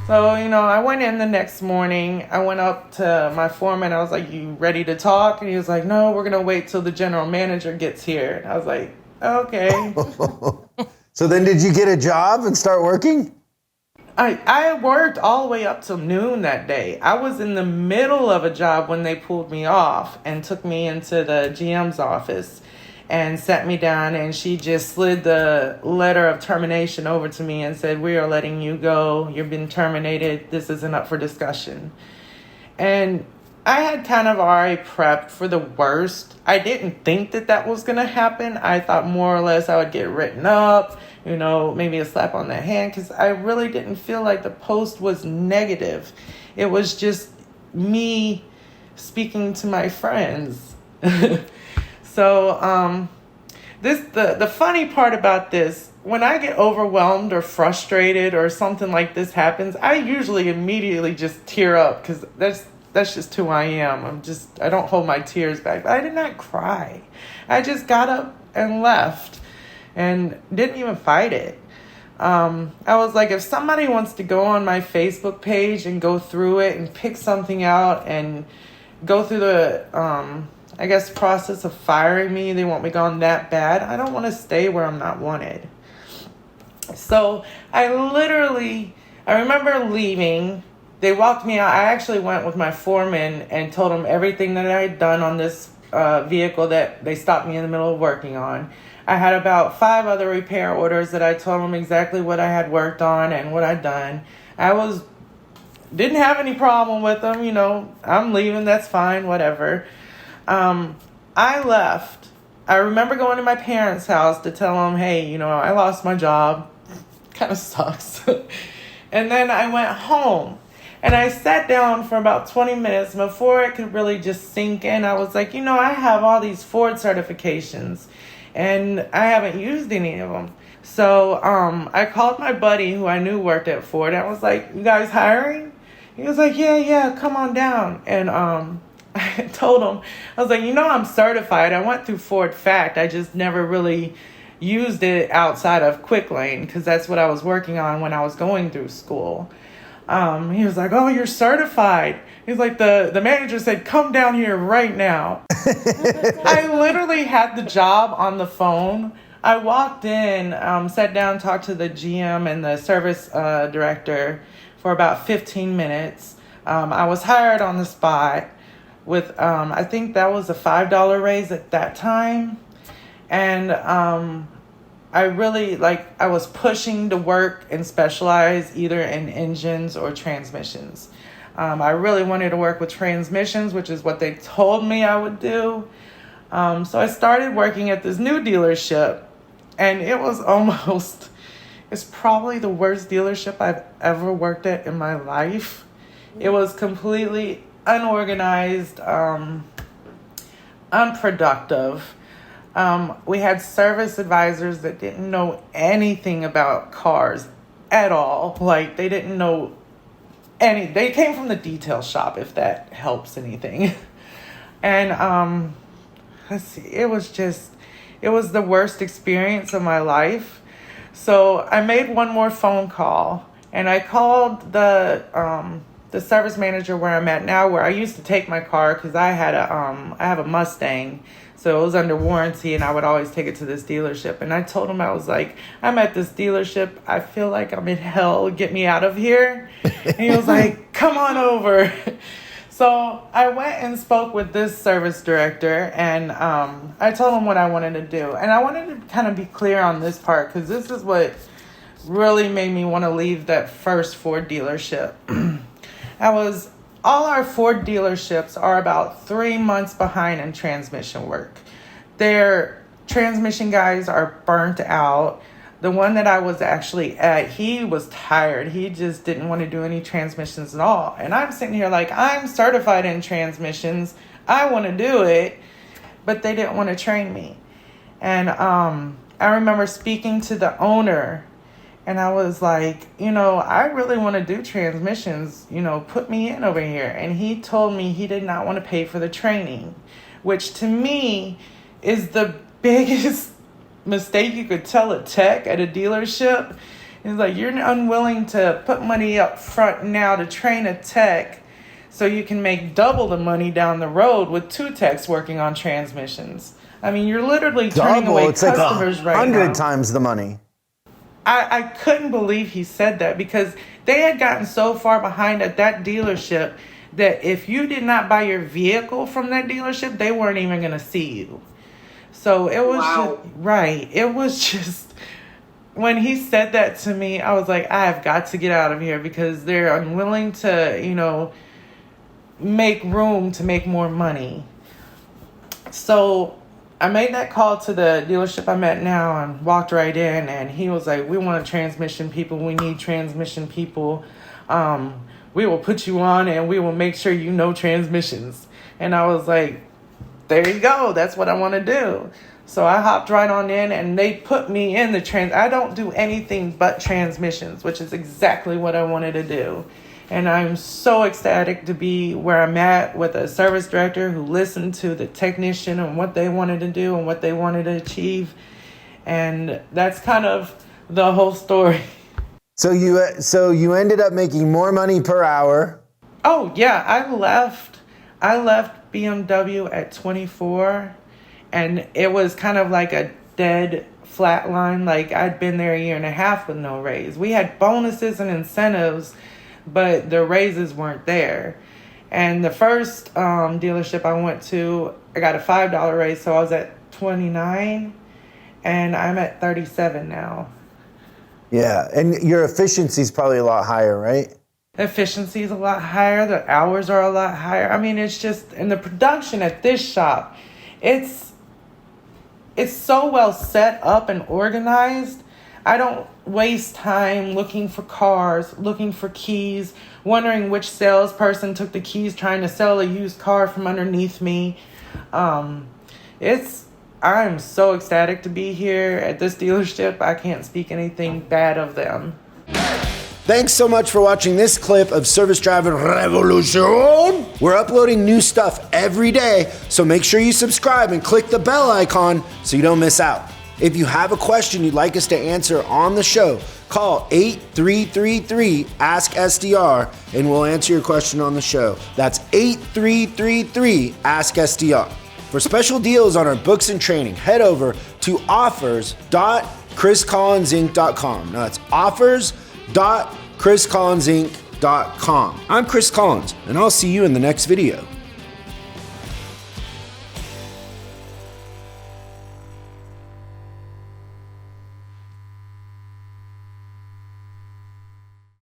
So, I went in the next morning. I went up to my foreman. I was like, "You ready to talk?" And he was like, "No, we're going to wait till the general manager gets here." And I was like, "Okay." So then did you get a job and start working? I worked all the way up till noon that day. I was in the middle of a job when they pulled me off and took me into the GM's office and sat me down, and she just slid the letter of termination over to me and said, "We are letting you go. You've been terminated. This isn't up for discussion." And I had kind of already prepped for the worst. I didn't think that was going to happen. I thought more or less I would get written up, maybe a slap on the hand, because I really didn't feel like the post was negative. It was just me speaking to my friends. So the funny part about this, when I get overwhelmed or frustrated or something like this happens, I usually immediately just tear up, because that's just who I am. I don't hold my tears back. But I did not cry. I just got up and left and didn't even fight it. I was like, if somebody wants to go on my Facebook page and go through it and pick something out and go through the, process of firing me, they want me gone that bad, I don't want to stay where I'm not wanted. So I remember leaving. They walked me out. I actually went with my foreman and told him everything that I had done on this vehicle that they stopped me in the middle of working on. I had about 5 other repair orders that I told them exactly what I had worked on and what I'd done. Didn't have any problem with them. I'm leaving. That's fine. Whatever. I left. I remember going to my parents' house to tell them, "Hey, I lost my job. Kind of sucks." And then I went home. And I sat down for about 20 minutes before it could really just sink in. I was like, I have all these Ford certifications and I haven't used any of them. So I called my buddy who I knew worked at Ford. And I was like, "You guys hiring?" He was like, yeah, come on down. And I told him, I was like, I'm certified. I went through Ford Fact. I just never really used it outside of Quick Lane because that's what I was working on when I was going through school. He was like, "Oh, you're certified." He's like, the manager said, "Come down here right now." I literally had the job on the phone. I walked in, sat down, talked to the GM and the service director for about 15 minutes. I was hired on the spot with, I think that was a $5 raise at that time. And I really, I was pushing to work and specialize either in engines or transmissions. I really wanted to work with transmissions, which is what they told me I would do. So I started working at this new dealership, and it's probably the worst dealership I've ever worked at in my life. It was completely unorganized, unproductive. We had service advisors that didn't know anything about cars at all. They didn't know they came from the detail shop, if that helps anything. And let's see, it was the worst experience of my life. So I made one more phone call, and I called the service manager where I'm at now, where I used to take my car because I have a Mustang. So it was under warranty, and I would always take it to this dealership. And I told him, I was like, "I'm at this dealership. I feel like I'm in hell. Get me out of here." And he was like, "Come on over." So I went and spoke with this service director, and I told him what I wanted to do. And I wanted to kind of be clear on this part, because this is what really made me want to leave that first Ford dealership. All our Ford dealerships are about 3 months behind in transmission work. Their transmission guys are burnt out. The one that I was actually at, he was tired. He just didn't want to do any transmissions at all. And I'm sitting here like, I'm certified in transmissions. I want to do it, but they didn't want to train me. And I remember speaking to the owner, and I was like, I really want to do transmissions, put me in over here. And he told me he did not want to pay for the training, which to me is the biggest mistake you could tell a tech at a dealership, He's like, you're unwilling to put money up front now to train a tech so you can make double the money down the road with 2 techs working on transmissions. I mean, you're literally turning away It's like customers right now. 100 times the money. I couldn't believe he said that, because they had gotten so far behind at that dealership that if you did not buy your vehicle from that dealership, they weren't even going to see you. So it was it was just, when he said that to me, I was like, I have got to get out of here, because they're unwilling to, you know, make room to make more money. So I made that call to the dealership I'm at now and walked right in, and he was like, we want transmission people. We need transmission people. We will put you on and we will make sure you know transmissions. And I was like, there you go. That's what I want to do. So I hopped right on in, and they put me in the I don't do anything but transmissions, which is exactly what I wanted to do. And I'm so ecstatic to be where I'm at with a service director who listened to the technician and what they wanted to do and what they wanted to achieve. And that's kind of the whole story. So you ended up making more money per hour. Oh, yeah. I left BMW at 24, and it was kind of like a dead flat line. Like, I'd been there a year and a half with no raise. We had bonuses and incentives, but the raises weren't there. And the first dealership I went to, I got a $5 raise, so I was at 29, and I'm at 37 now. Yeah, and your efficiency is probably a lot higher, right? Efficiency is a lot higher. The hours are a lot higher. I mean, it's just, in the production at this shop, it's so well set up and organized. I don't waste time looking for cars, looking for keys, wondering which salesperson took the keys trying to sell a used car from underneath me. I'm so ecstatic to be here at this dealership. I can't speak anything bad of them. Thanks so much for watching this clip of Service Driving Revolution. We're uploading new stuff every day, so make sure you subscribe and click the bell icon so you don't miss out. If you have a question you'd like us to answer on the show, call 8333-ASK-SDR and we'll answer your question on the show. That's 8333-ASK-SDR. For special deals on our books and training, head over to offers.chriscollinsinc.com. Now that's offers.chriscollinsinc.com. I'm Chris Collins, and I'll see you in the next video.